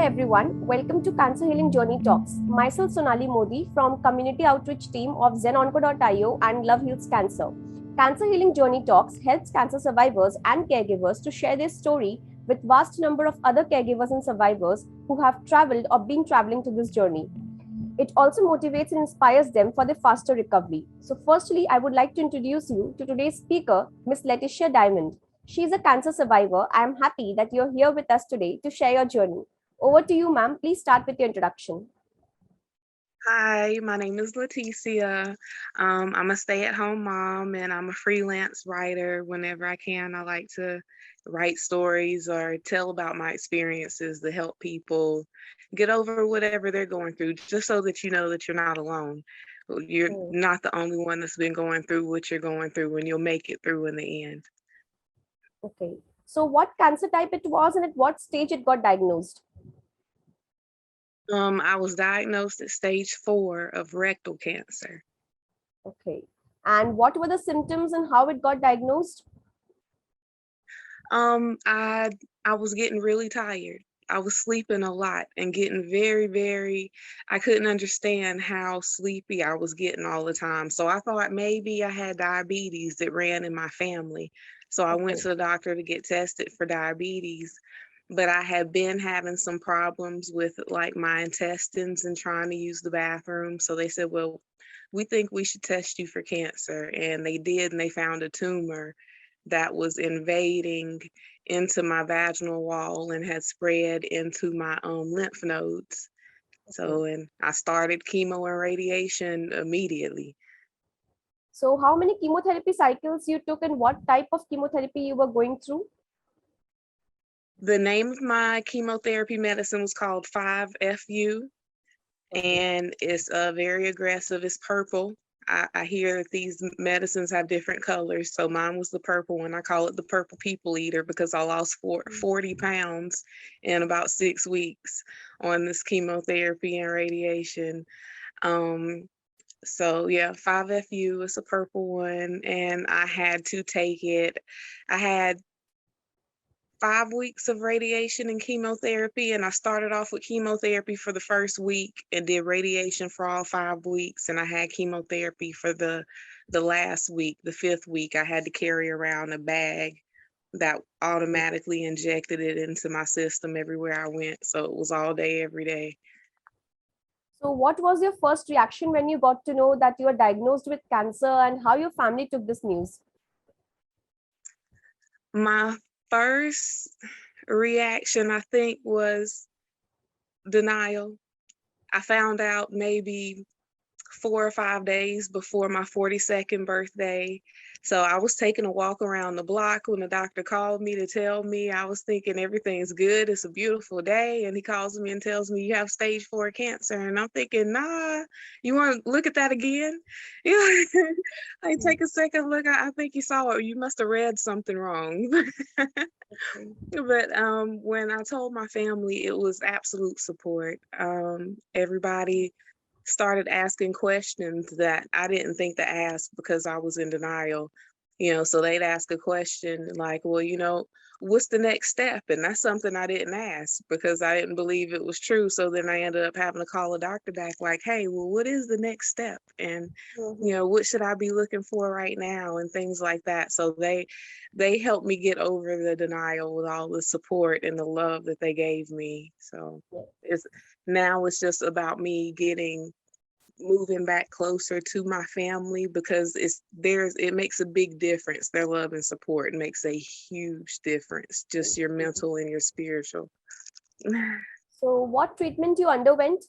everyone, welcome to Cancer Healing Journey Talks. Myself Sonali Modi from Community Outreach Team of Zenonio and Love Heals Cancer. Cancer Healing Journey Talks helps cancer survivors and caregivers to share their story with vast number of other caregivers and survivors who have traveled or been traveling to this journey. It also motivates and inspires them for their faster recovery. So firstly, I would like to introduce you to today's speaker, Ms. Leticia Diamond. She is a cancer survivor. I am happy that you're here with us today to share your journey. Over to you, ma'am. Please start with your introduction. Hi, my name is Leticia. I'm a stay-at-home mom and I'm a freelance writer. Whenever I can, I like to write stories or tell about my experiences to help people get over whatever they're going through, just so that you know that you're not alone. You're not the only one that's been going through what you're going through, and you'll make it through in the end. Okay. So what cancer type it was and at what stage it got diagnosed? I was diagnosed at stage 4 of rectal cancer. Okay. And what were the symptoms and how it got diagnosed? I was getting really tired. I was sleeping a lot and getting very, I couldn't understand how sleepy I was getting all the time. So I thought maybe I had diabetes that ran in my family. So I went to the doctor to get tested for diabetes, but I had been having some problems with like my intestines and trying to use the bathroom. So they said, well, we think we should test you for cancer. And they did, and they found a tumor that was invading into my vaginal wall and had spread into my lymph nodes. So, and I started chemo and radiation immediately. So how many chemotherapy cycles you took and what type of chemotherapy you were going through? The name of my chemotherapy medicine was called 5FU, and it's very aggressive. It's purple. I hear that these medicines have different colors. So mine was the purple one. I call it the purple people eater because I lost 40 pounds in about 6 weeks on this chemotherapy and radiation. So yeah, 5FU is a purple one, and I had to take it. I had 5 weeks of radiation and chemotherapy, and I started off with chemotherapy for the first week and did radiation for all 5 weeks, and I had chemotherapy for the last week. The 5th week, I had to carry around a bag that automatically injected it into my system everywhere I went. So it was all day, every day. So what was your first reaction when you got to know that you were diagnosed with cancer and how your family took this news? My first reaction, I think, was denial. I found out maybe 4 or 5 days before my 42nd birthday. So I was taking a walk around the block when the doctor called me to tell me. I was thinking everything's good. It's a beautiful day. And he calls me and tells me you have stage 4 cancer. And I'm thinking, nah, you want to look at that again? I take a second look. I think you saw it. You must have read something wrong. But when I told my family, it was absolute support. Everybody started asking questions that I didn't think to ask because I was in denial. So they'd ask a question like, well, what's the next step? And that's something I didn't ask because I didn't believe it was true. So then I ended up having to call a doctor back like, hey, well, what is the next step? And, what should I be looking for right now? And things like that. So they helped me get over the denial with all the support and the love that they gave me. So now it's just about me moving back closer to my family because it makes a big difference. Their love and support makes a huge difference, just your mental and your spiritual. So what treatment you underwent?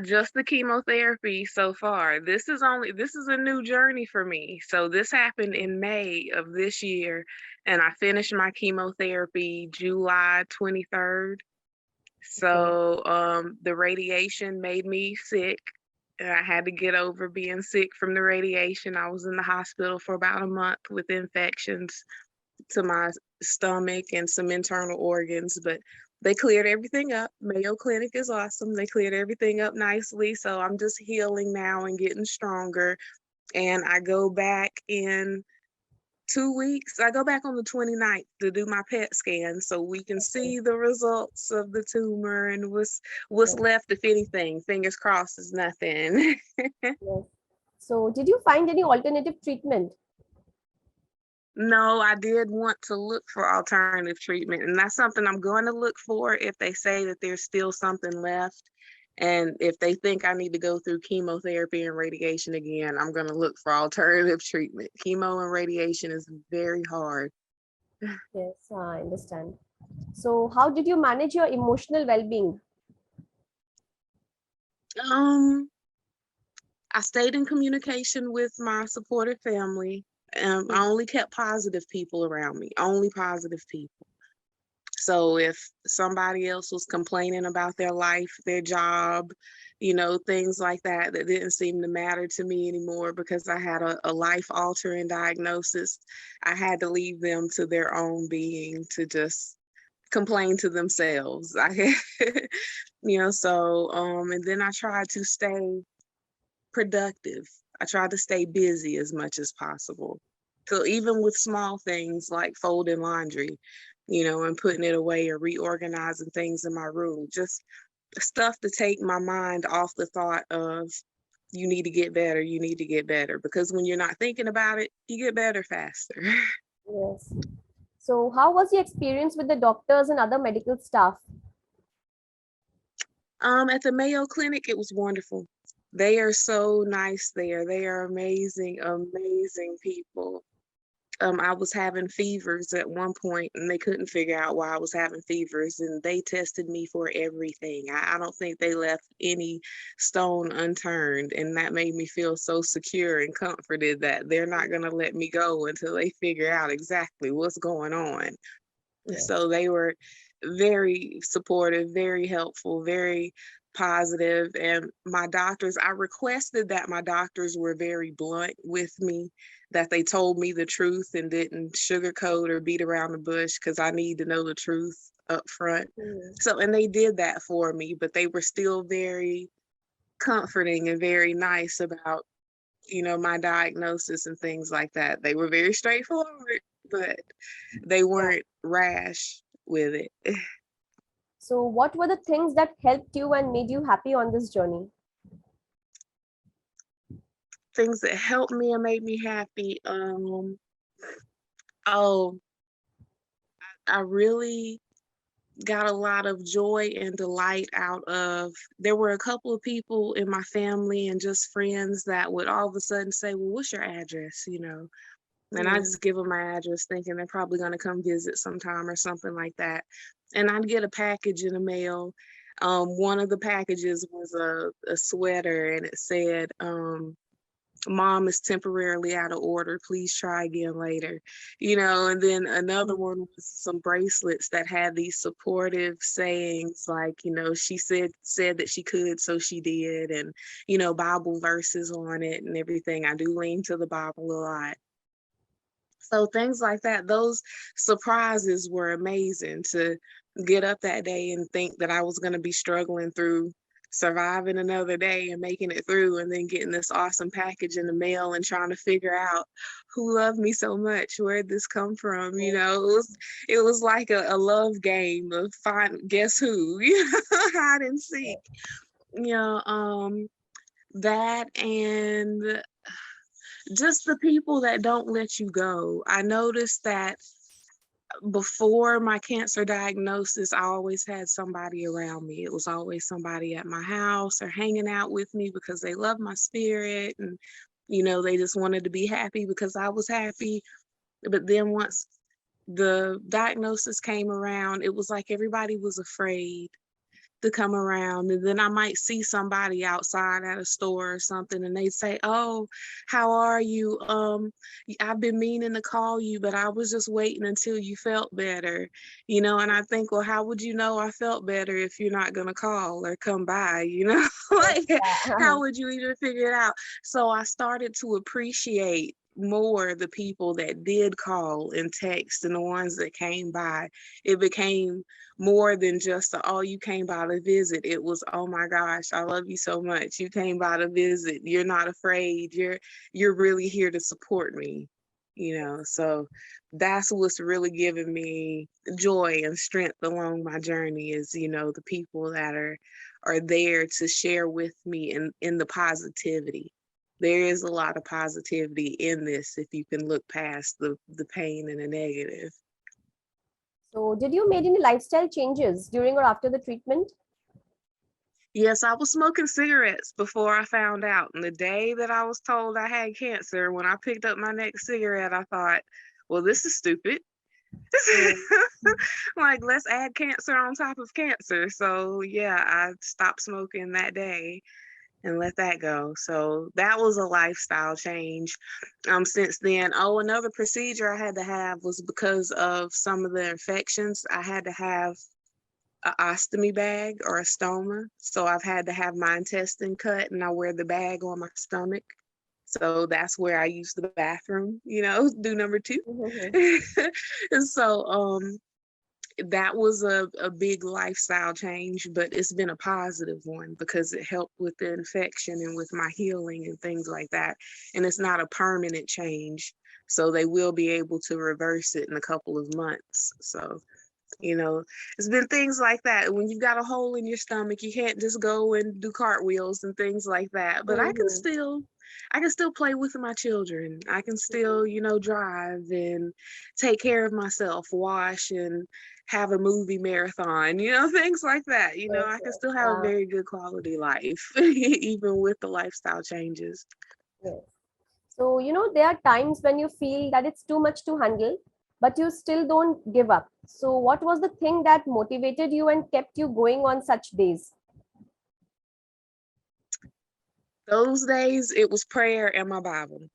Just the chemotherapy so far. This is a new journey for me. So this happened in May of this year, and I finished my chemotherapy July 23rd. So the radiation made me sick. And I had to get over being sick from the radiation. I was in the hospital for about a month with infections to my stomach and some internal organs, but they cleared everything up. Mayo Clinic is awesome. They cleared everything up nicely. So I'm just healing now and getting stronger. And I go back in 2 weeks. I go back on the 29th to do my PET scan so we can see the results of the tumor and what's Yes. left, if anything. Fingers crossed is nothing. Yes. So, did you find any alternative treatment? No, I did want to look for alternative treatment, and that's something I'm going to look for if they say that there's still something left. And if they think I need to go through chemotherapy and radiation again, I'm going to look for alternative treatment. Chemo and radiation is very hard. Yes, I understand. So, how did you manage your emotional well-being? Um, I stayed in communication with my supportive family. I only kept positive people around me, only positive people. So if somebody else was complaining about their life, their job, things like that, that didn't seem to matter to me anymore because I had a life altering diagnosis, I had to leave them to their own being to just complain to themselves. And then I tried to stay productive. I tried to stay busy as much as possible. So even with small things like folding laundry, and putting it away or reorganizing things in my room, just stuff to take my mind off the thought of you need to get better, you need to get better. Because when you're not thinking about it, you get better faster. Yes. So, how was your experience with the doctors and other medical staff? At the Mayo Clinic, it was wonderful. They are so nice there. They are amazing, amazing people. I was having fevers at one point and they couldn't figure out why I was having fevers, and they tested me for everything. I don't think they left any stone unturned, and that made me feel so secure and comforted that they're not going to let me go until they figure out exactly what's going on. Yes. So they were very supportive, very helpful, very positive. And my doctors, I requested that my doctors were very blunt with me, that they told me the truth and didn't sugarcoat or beat around the bush, because I need to know the truth up front. Mm. So, and they did that for me, but they were still very comforting and very nice about, my diagnosis and things like that. They were very straightforward, but they Yeah. weren't rash with it. So, what were the things that helped you and made you happy on this journey? Things that helped me and made me happy. Oh, I really got a lot of joy and delight out of, there were a couple of people in my family and just friends that would all of a sudden say, well, what's your address? And I Mm. just give them my address thinking they're probably going to come visit sometime or something like that. And I'd get a package in the mail. One of the packages was a sweater, and it said, Mom is temporarily out of order. Please try again later. And then another one was some bracelets that had these supportive sayings like, she said that she could, so she did, and, Bible verses on it and everything. I do lean to the Bible a lot. So things like that, those surprises were amazing, to get up that day and think that I was going to be struggling through surviving another day and making it through, and then getting this awesome package in the mail and trying to figure out who loved me so much, where'd this come from. It was like a love game of find guess who, hide and seek. That, and just the people that don't let you go. I noticed that before my cancer diagnosis, I always had somebody around me. It was always somebody at my house or hanging out with me because they love my spirit, and, they just wanted to be happy because I was happy. But then once the diagnosis came around, it was like everybody was afraid to come around. And then I might see somebody outside at a store or something, and they say, oh, how are you? I've been meaning to call you, but I was just waiting until you felt better. And I think, well, how would you know I felt better if you're not going to call or come by? Yes. Like, Yeah. how would you even figure it out? So I started to appreciate more the people that did call and text, and the ones that came by. It became more than just oh, you came by to visit. It was, oh my gosh, I love you so much, you came by to visit, you're not afraid, you're really here to support me. So that's what's really giving me joy and strength along my journey is, the people that are there to share with me in the positivity. There is a lot of positivity in this if you can look past the pain and the negative. So, did you made any lifestyle changes during or after the treatment? Yes, I was smoking cigarettes before I found out. And the day that I was told I had cancer, when I picked up my next cigarette, I thought, well, this is stupid. Mm. Like, let's add cancer on top of cancer. So, yeah, I stopped smoking that day and let that go. So, that was a lifestyle change. Since then, another procedure I had to have was because of some of the infections. I had to have a ostomy bag or a stoma. So I've had to have my intestine cut and I wear the bag on my stomach. So that's where I use the bathroom, do number 2. Mhm. And so that was a big lifestyle change, but it's been a positive one because it helped with the infection and with my healing and things like that. And it's not a permanent change. So they will be able to reverse it in a couple of months. So it's been things like that. When you've got a hole in your stomach, you can't just go and do cartwheels and things like that. But Mhm. I can still play with my children. I can still, drive and take care of myself, wash and have a movie marathon, things like that. Yes, I can yes, still have a yeah, very good quality life, even with the lifestyle changes. yes. So, there are times when you feel that it's too much to handle, but you still don't give up. So, what was the thing that motivated you and kept you going on such days? Those days, it was prayer and my Bible.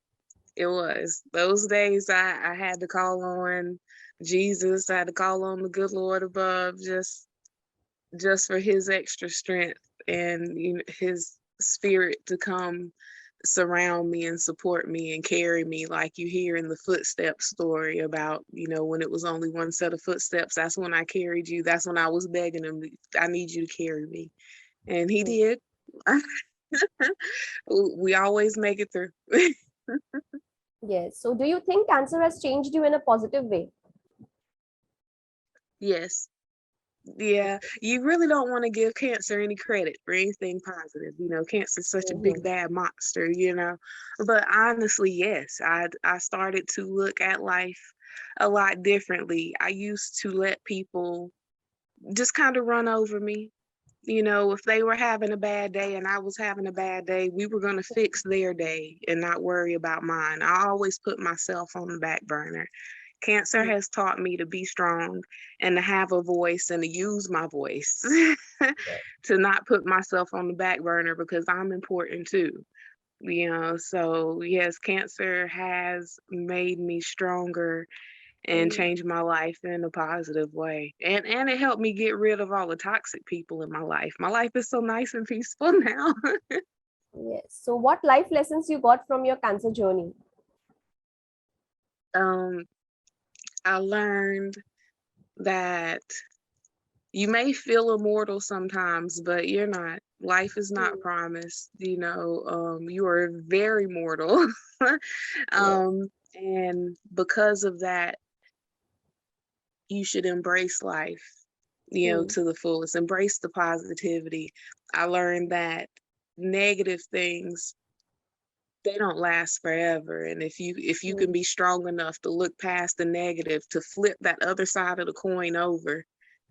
It was those days I had to call on Jesus. I had to call on the good Lord above just for his extra strength and his spirit to come surround me and support me and carry me, like you hear in the footsteps story about, when it was only one set of footsteps. That's when I carried you. That's when I was begging him, I need you to carry me. And he Mm. did. We always make it through. Yes. So, do you think cancer has changed you in a positive way? Yes. Yeah, you really don't want to give cancer any credit for anything positive. Cancer's such a big Mhm. bad monster. But honestly, yes, I started to look at life a lot differently. I used to let people just kind of run over me. If they were having a bad day and I was having a bad day, we were going to fix their day and not worry about mine. I always put myself on the back burner. Cancer has taught me to be strong and to have a voice and to use my voice to not put myself on the back burner because I'm important too. So yes, cancer has made me stronger and Mm. changed my life in a positive way. And it helped me get rid of all the toxic people in my life. My life is so nice and peaceful now. Yes. So, what life lessons you got from your cancer journey? um, I learned that you may feel immortal sometimes, but you're not. Life is not Mm. promised. You are very mortal. Yes. And because of that, you should embrace life, Mm. to the fullest. Embrace the positivity. I learned that negative things, they don't last forever. And if you can Mm. be strong enough to look past the negative, to flip that other side of the coin over,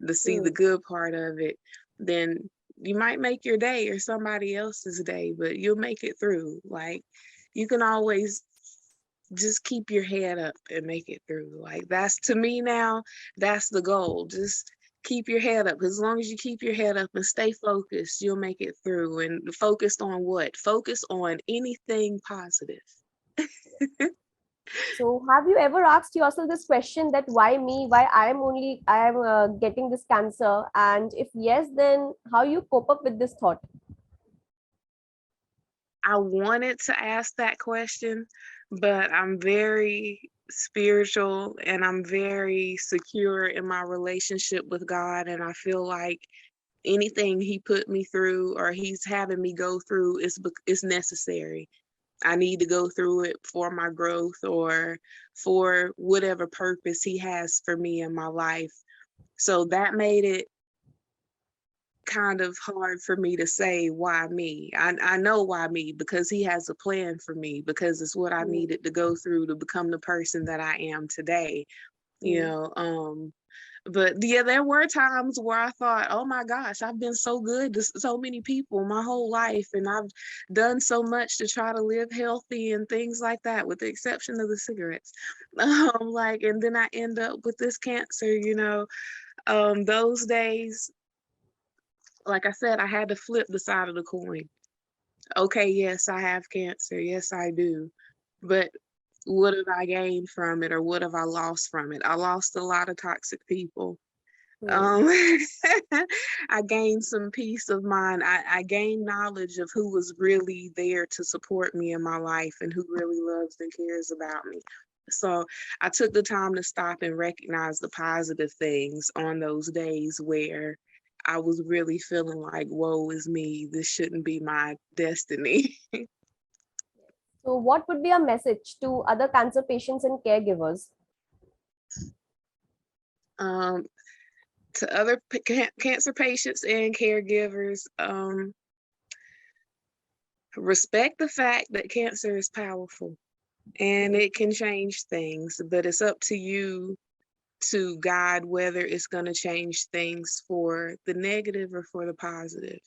to see the Mm. good part of it, then you might make your day or somebody else's day, but you'll make it through. Like, you can always just keep your head up and make it through. Like, that's, to me now, that's the goal. Just keep your head up. As long as you keep your head up and stay focused, you'll make it through. And focused on what? Focus on anything positive. So, have you ever asked yourself this question that why me? Why I am getting this cancer? And if yes, then how you cope up with this thought? I wanted to ask that question, but I'm very spiritual and I'm very secure in my relationship with God. And I feel like anything he put me through or he's having me go through is necessary. I need to go through it for my growth or for whatever purpose he has for me in my life. So that made it kind of hard for me to say why me. I know why me, because he has a plan for me, because it's what I Mm, needed to go through to become the person that I am today. You mm, know, but yeah, there were times where I thought, oh my gosh, I've been so good to so many people my whole life, and I've done so much to try to live healthy and things like that, with the exception of the cigarettes. Like, and then I end up with this cancer, you know. Those days, like I said, I had to flip the side of the coin. Okay, yes, I have cancer. Yes, I do. But what have I gained from it, or what have I lost from it? I lost a lot of toxic people. mm, Um, I gained some peace of mind. I gained knowledge of who was really there to support me in my life and who really loves and cares about me. So I took the time to stop and recognize the positive things on those days where I was really feeling like, woe is me, this shouldn't be my destiny. So, what would be a message to other cancer patients and caregivers? um, to other cancer patients and caregivers, respect the fact that cancer is powerful and Mm, it can change things, but it's up to you to guide whether it's going to change things for the negative or for the positive.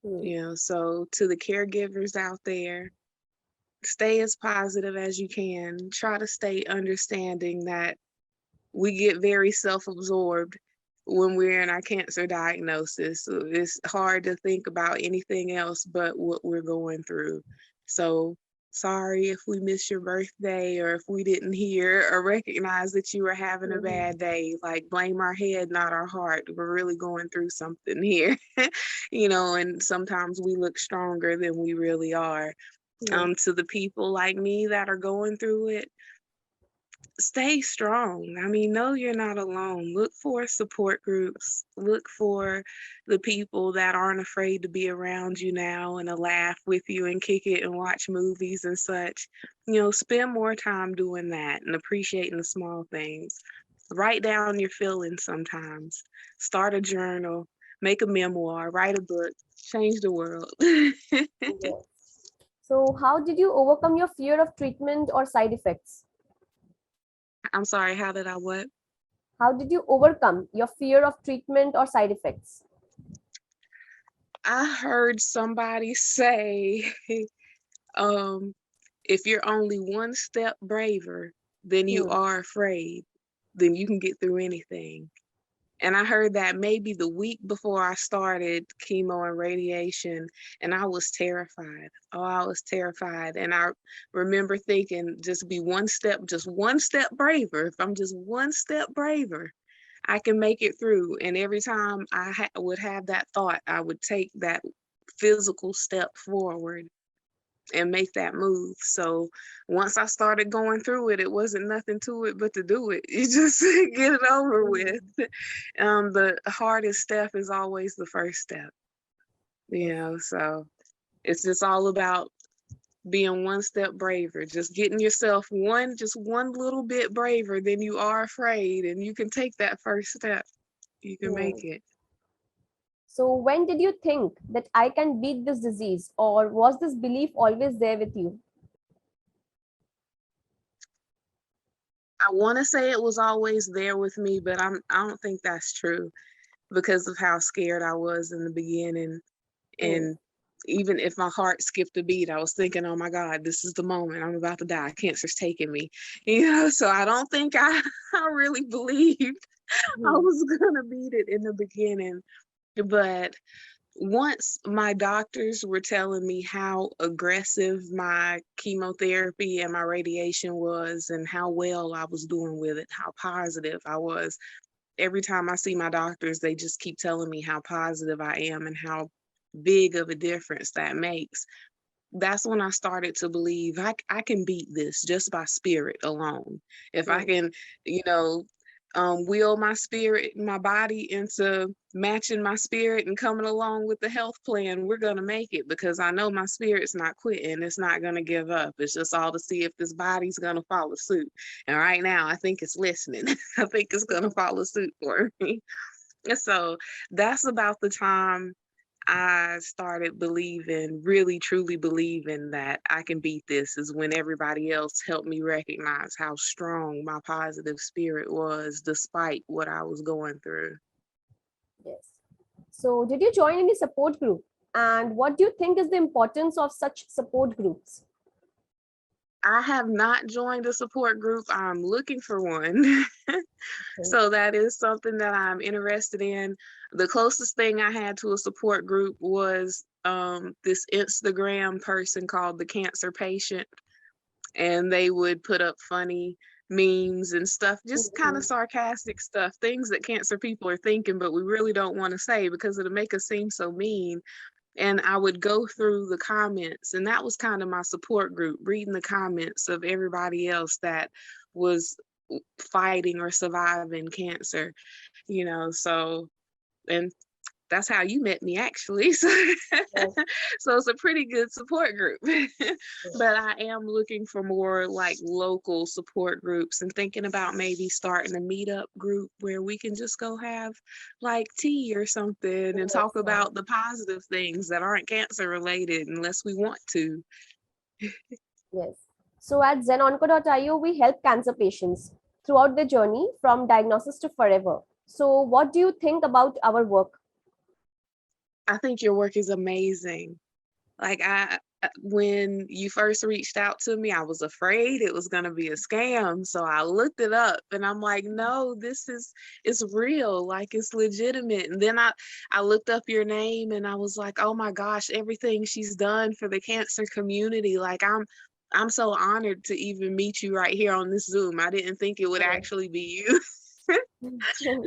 mm, You know, so to the caregivers out there, stay as positive as you can. Try to stay understanding that we get very self-absorbed when we're in our cancer diagnosis. So it's hard to think about anything else but what we're going through. So sorry if we missed your birthday, or if we didn't hear or recognize that you were having a mhm. bad day. Like, blame our head, not our heart. We're really going through something here. You know, and sometimes we look stronger than we really are. Mm, To the people like me that are going through it, stay strong. I mean, know you're not alone. Look for support groups. Look for the people that aren't afraid to be around you now and to laugh with you and kick it and watch movies and such. You know, spend more time doing that and appreciating the small things. Write down your feelings sometimes. Start a journal, make a memoir, write a book, change the world. yes. So, how did you overcome your fear of treatment or side effects? I'm sorry, how did I what? How did you overcome your fear of treatment or side effects? I heard somebody say, um, if you're only one step braver than you Hmm. are afraid, then you can get through anything. And I heard that maybe the week before I started chemo and radiation, and I was terrified. Oh, I was terrified. And I remember thinking, just one step braver. If I'm just one step braver, I can make it through. And every time I would have that thought, I would take that physical step forward and make that move. So once I started going through it, it wasn't nothing to it but to do it. You just get it over with. The hardest step is always the first step, you Yes. know. So it's just all about being one step braver, just getting yourself just one little bit braver than you are afraid, and you can take that first step. You can make Hmm. it. So, when did you think that I can beat this disease, or was this belief always there with you? I want to say it was always there with me, but I don't think that's true, because of how scared I was in the beginning. Hmm. And even if my heart skipped a beat, I was thinking, oh my God, this is the moment. I'm about to die. Cancer's taking me. You know, so I don't think I really believed I Hmm. was going to beat it in the beginning. But once my doctors were telling me how aggressive my chemotherapy and my radiation was, and how well I was doing with it, how positive I was, every time I see my doctors, they just keep telling me how positive I am and how big of a difference that makes. That's when I started to believe I can beat this just by spirit alone. If I Hmm. can, you know, will my spirit, my body into matching my spirit and coming along with the health plan, we're going to make it, because I know my spirit's not quitting. It's not going to give up. It's just all to see if this body's going to follow suit. And right now, I think it's listening. I think it's going to follow suit for me. And so that's about the time I started believing, really truly believing that I can beat this, is when everybody else helped me recognize how strong my positive spirit was despite what I was going through. Yes. So did you join any support group? And what do you think is the importance of such support groups? I have not joined a support group. I'm looking for one. So that is something that I'm interested in. The closest thing I had to a support group was this Instagram person called The Cancer Patient. And they would put up funny memes and stuff, just kind of sarcastic stuff, things that cancer people are thinking, but we really don't want to say because it'll make us seem so mean. And I would go through the comments, and that was kind of my support group, reading the comments of everybody else that was fighting or surviving cancer, so, and that's how you met me, actually. So, so it's a pretty good support group. But I am looking for more like local support groups, and thinking about maybe starting a meetup group where we can just go have like tea or something and talk about the positive things that aren't cancer related, unless we want to. Yes. So at Zenonco.io, we help cancer patients throughout their journey from diagnosis to forever. So what do you think about our work? I think your work is amazing. Like, when you first reached out to me, I was afraid it was going to be a scam. So I looked it up and I'm like, no, it's real. Like, it's legitimate. And then I looked up your name and I was like, oh my gosh, everything she's done for the cancer community. Like, I'm so honored to even meet you right here on this Zoom. I didn't think it would actually be you.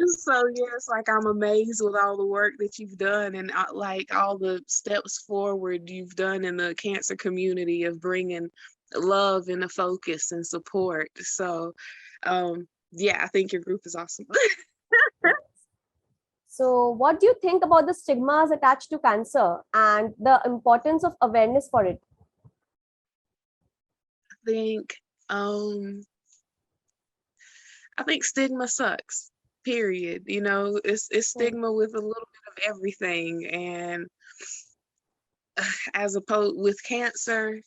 So yes, like, I'm amazed with all the work that you've done, and like all the steps forward you've done in the cancer community of bringing love and a focus and support. So yeah, I think your group is awesome. So what do you think about the stigmas attached to cancer and the importance of awareness for it? I think stigma sucks, period. It's stigma with a little bit of everything. And as opposed with cancer,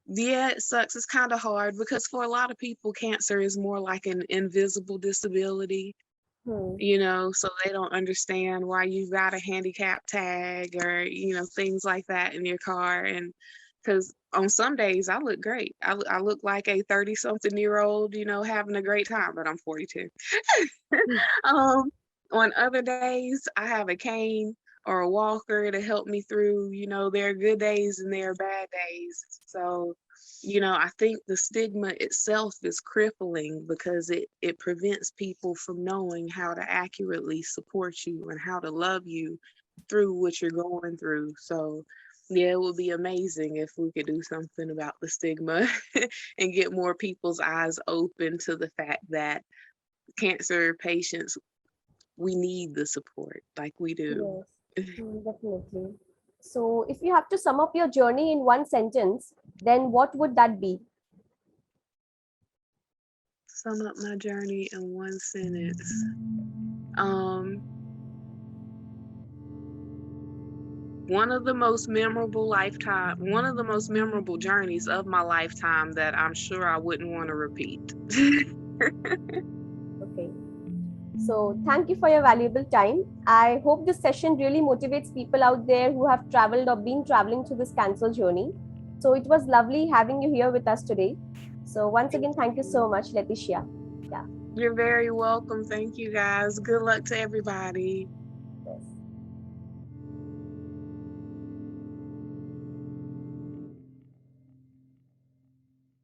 yeah, it sucks. It's kind of hard because for a lot of people, cancer is more like an invisible disability, so they don't understand why you've got a handicap tag or, things like that in your car. And because on some days I look great. I look like a 30-something-year-old, having a great time, but I'm 42. On other days, I have a cane or a walker to help me through. There are good days and there are bad days. So, I think the stigma itself is crippling because it prevents people from knowing how to accurately support you and how to love you through what you're going through. So, yeah, it would be amazing if we could do something about the stigma and get more people's eyes open to the fact that cancer patients, we need the support like we do. Yes, definitely. So if you have to sum up your journey in one sentence, then what would that be? Sum up my journey in one sentence. One of the most memorable journeys of my lifetime that I'm sure I wouldn't want to repeat. Okay. So thank you for your valuable time. I hope this session really motivates people out there who have traveled or been traveling through this cancer journey. So it was lovely having you here with us today. So once again, thank you so much, Leticia. Yeah. You're very welcome. Thank you, guys. Good luck to everybody.